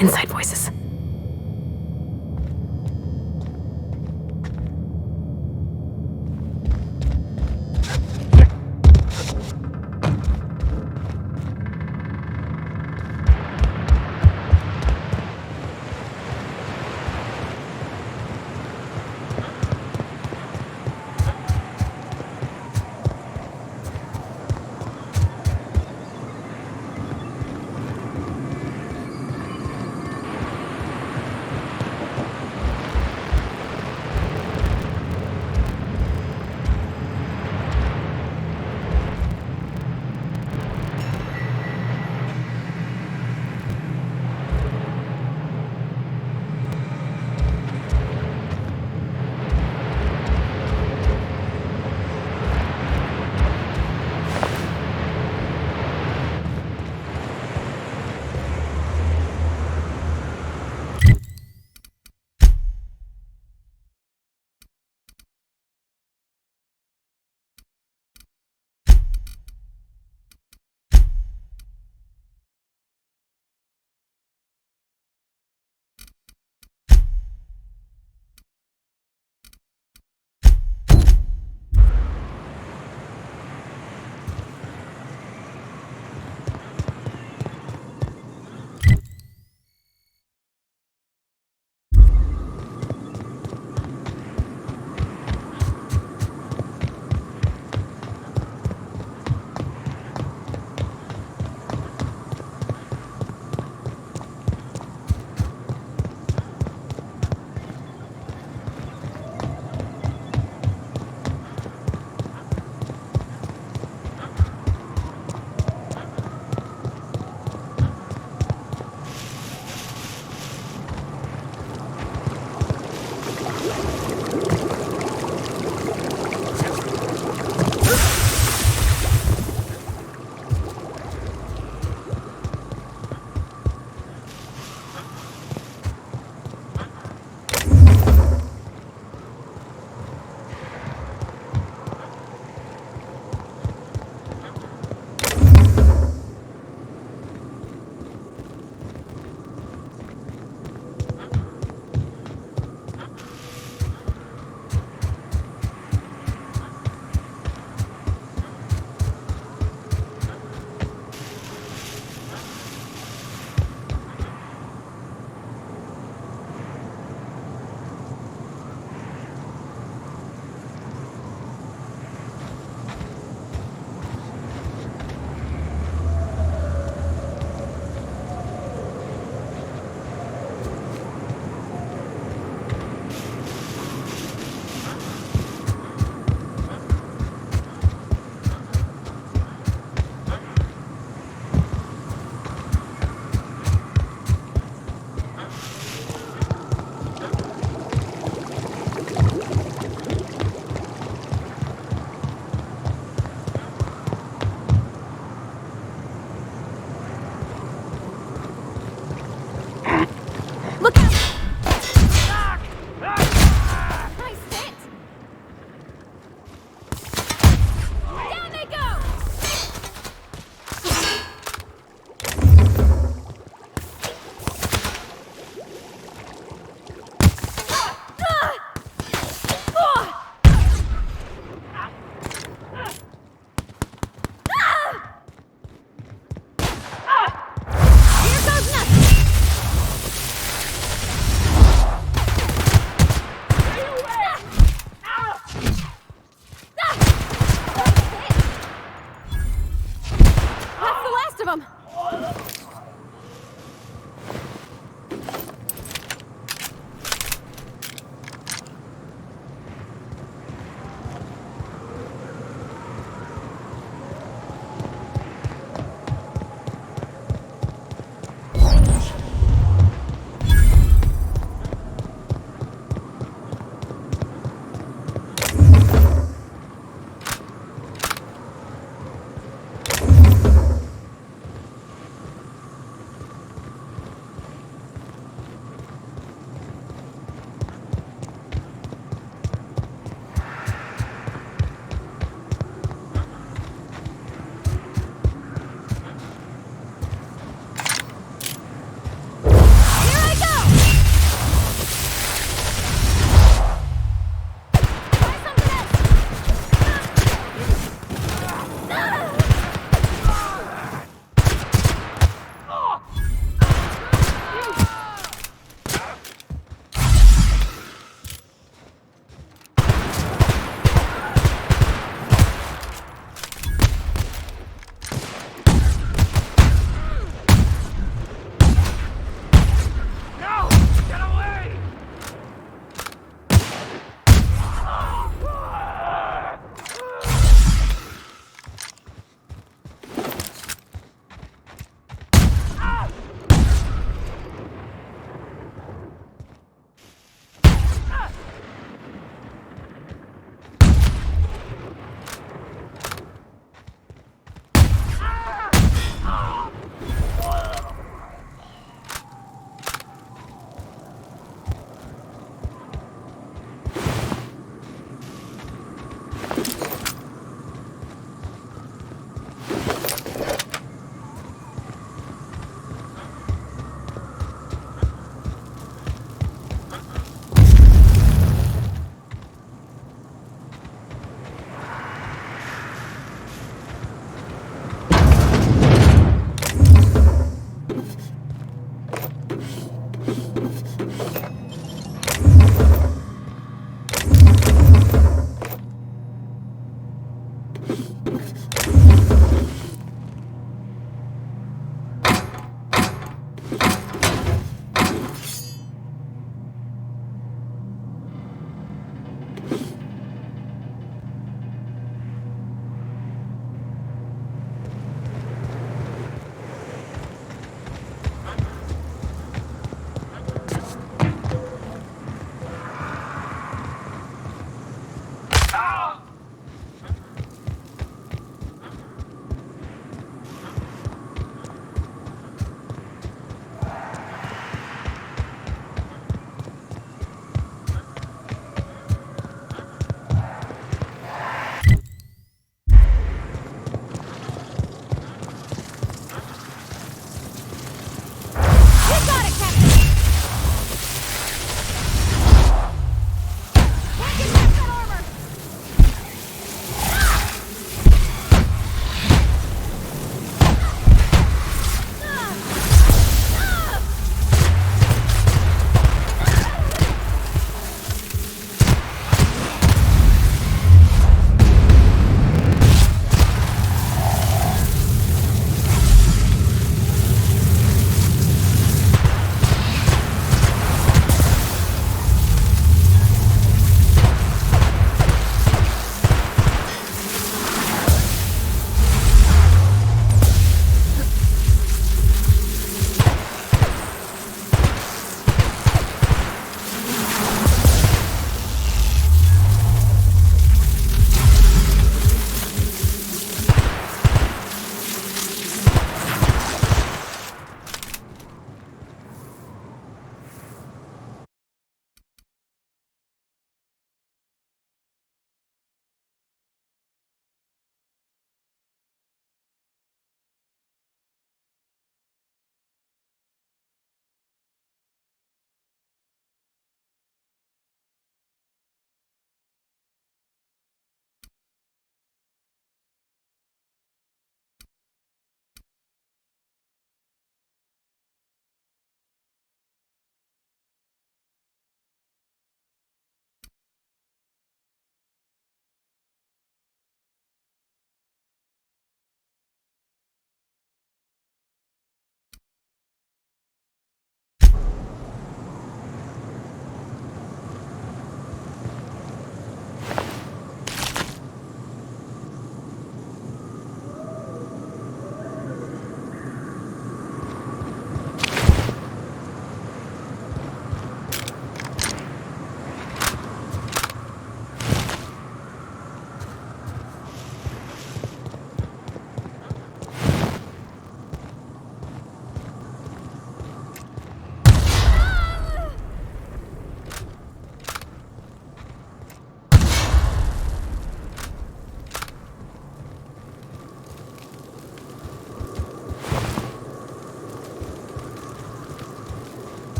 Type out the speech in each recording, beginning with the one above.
Inside voices. of them!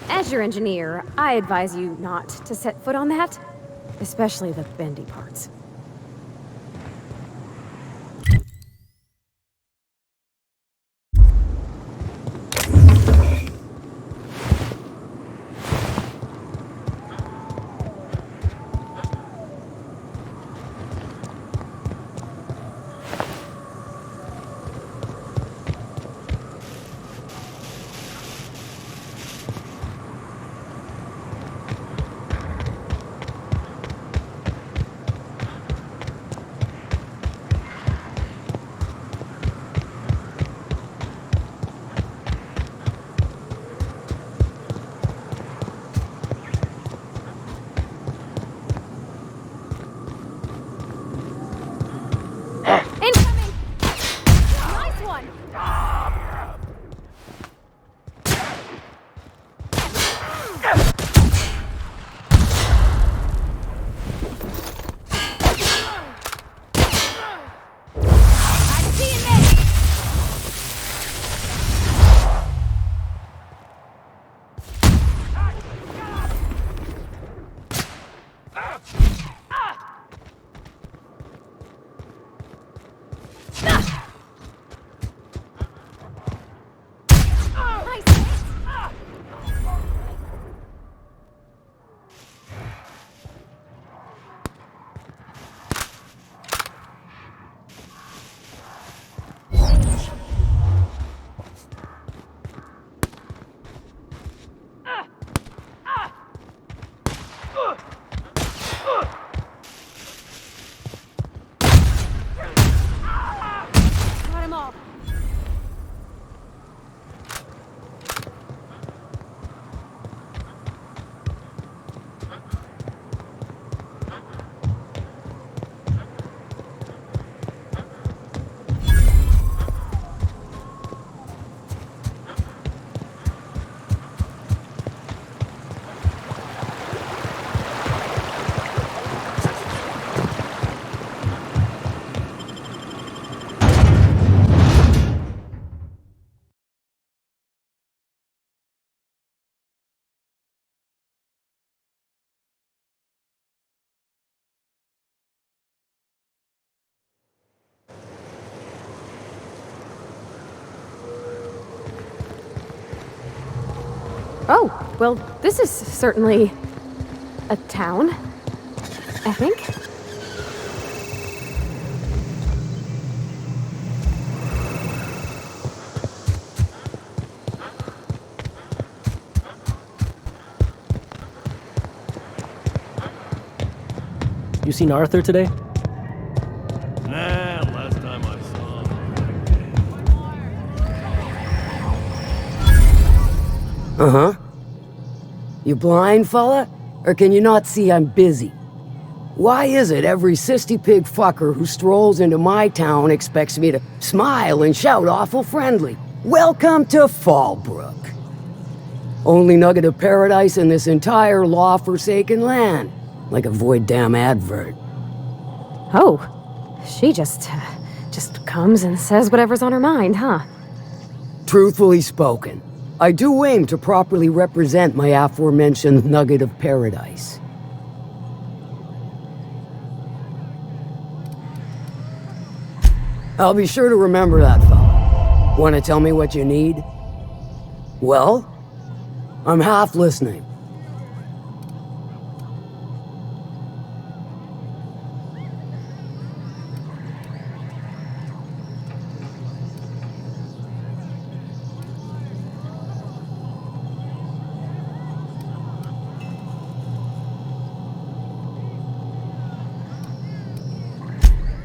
As your engineer, I advise you not to set foot on that. Especially the bendy parts. Incoming! Nice one! I'm seeing this! Got him all. Oh, well, this is certainly a town, I think. You seen Arthur today? Nah, last time I saw him. Uh-huh. You blind, fella? Or can you not see I'm busy? Why is it every sissy pig fucker who strolls into my town expects me to smile and shout awful friendly? Welcome to Fallbrook. Only nugget of paradise in this entire law-forsaken land. Like a void damn advert. Oh, she just comes and says whatever's on her mind, huh? Truthfully spoken, I do aim to properly represent my aforementioned nugget of paradise. I'll be sure to remember that, fella. Want to tell me what you need? Well, I'm half listening.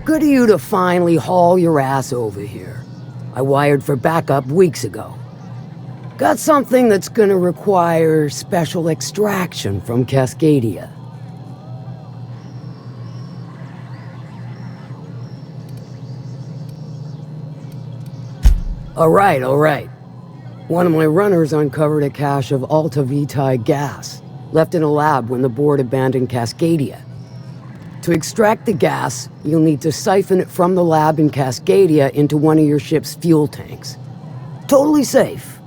Good of you to finally haul your ass over here. I wired for backup weeks ago. Got something that's gonna require special extraction from Cascadia. All right. One of my runners uncovered a cache of Alta Vitae gas, left in a lab when the board abandoned Cascadia. To extract the gas, you'll need to siphon it from the lab in Cascadia into one of your ship's fuel tanks. Totally safe.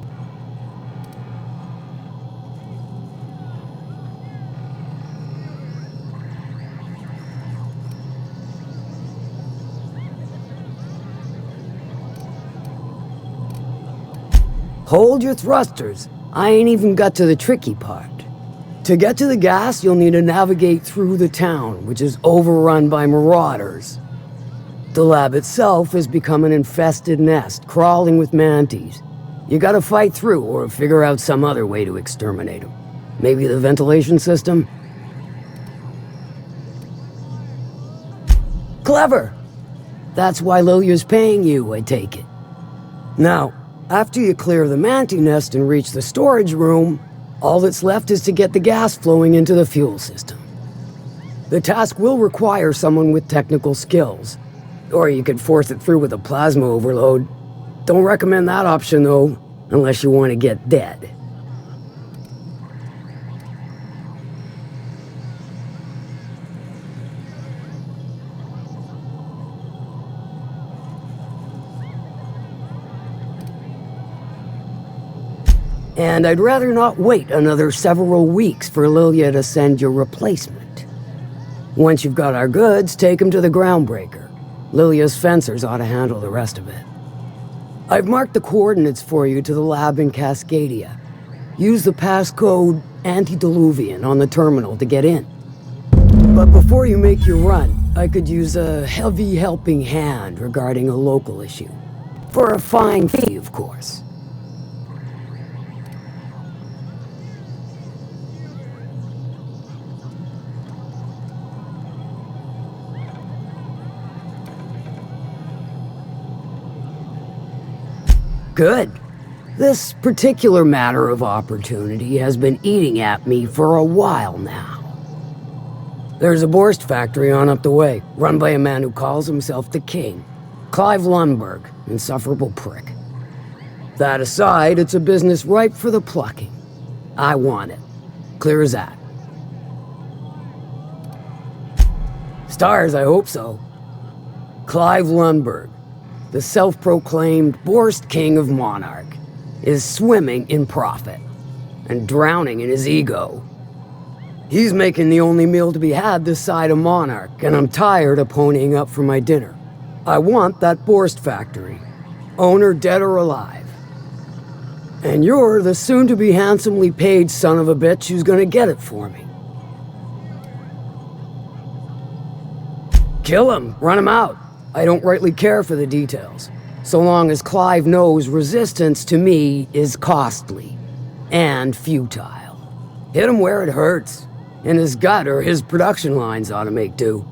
Hold your thrusters. I ain't even got to the tricky part. To get to the gas, you'll need to navigate through the town, which is overrun by marauders. The lab itself has become an infested nest, crawling with mantis. You gotta fight through or figure out some other way to exterminate them. Maybe the ventilation system? Clever! That's why Lilia's paying you, I take it. Now, after you clear the manti nest and reach the storage room, all that's left is to get the gas flowing into the fuel system. The task will require someone with technical skills, or you could force it through with a plasma overload. Don't recommend that option though, unless you want to get dead. And I'd rather not wait another several weeks for Lilia to send your replacement. Once you've got our goods, take them to the groundbreaker. Lilia's fencers ought to handle the rest of it. I've marked the coordinates for you to the lab in Cascadia. Use the passcode Antediluvian on the terminal to get in. But before you make your run, I could use a heavy helping hand regarding a local issue. For a fine fee, of course. Good. This particular matter of opportunity has been eating at me for a while now. There's a Borst factory on up the way, run by a man who calls himself the King. Clive Lundberg, insufferable prick. That aside, it's a business ripe for the plucking. I want it. Clear as that. Stars, I hope so. Clive Lundberg, the self-proclaimed Borst King of Monarch, is swimming in profit and drowning in his ego. He's making the only meal to be had this side of Monarch, and I'm tired of ponying up for my dinner. I want that Borst factory, owner dead or alive. And you're the soon-to-be handsomely paid son of a bitch who's gonna get it for me. Kill him, run him out. I don't rightly care for the details, so long as Clive knows resistance to me is costly and futile. Hit him where it hurts, in his gut or his production lines ought to make do.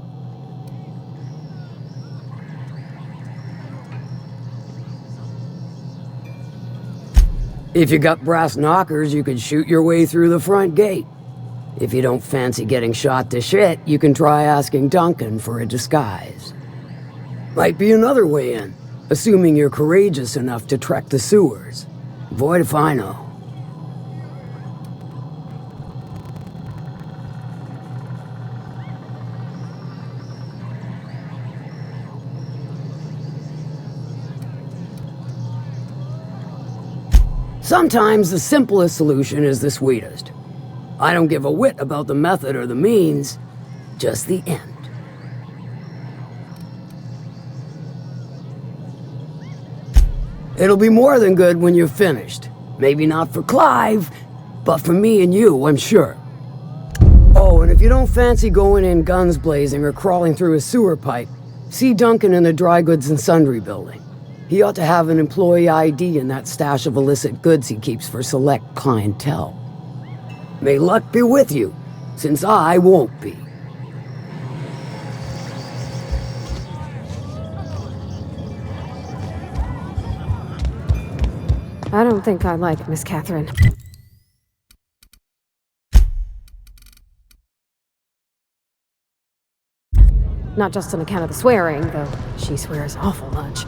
If you got brass knockers, you could shoot your way through the front gate. If you don't fancy getting shot to shit, you can try asking Duncan for a disguise. Might be another way in, assuming you're courageous enough to trek the sewers. Void if I know. Sometimes the simplest solution is the sweetest. I don't give a whit about the method or the means, just the end. It'll be more than good when you're finished. Maybe not for Clive, but for me and you, I'm sure. Oh, and if you don't fancy going in guns blazing or crawling through a sewer pipe, see Duncan in the dry goods and sundry building. He ought to have an employee ID in that stash of illicit goods he keeps for select clientele. May luck be with you, since I won't be. I don't think I like Miss Catherine. Not just on account of the swearing, though she swears awful much.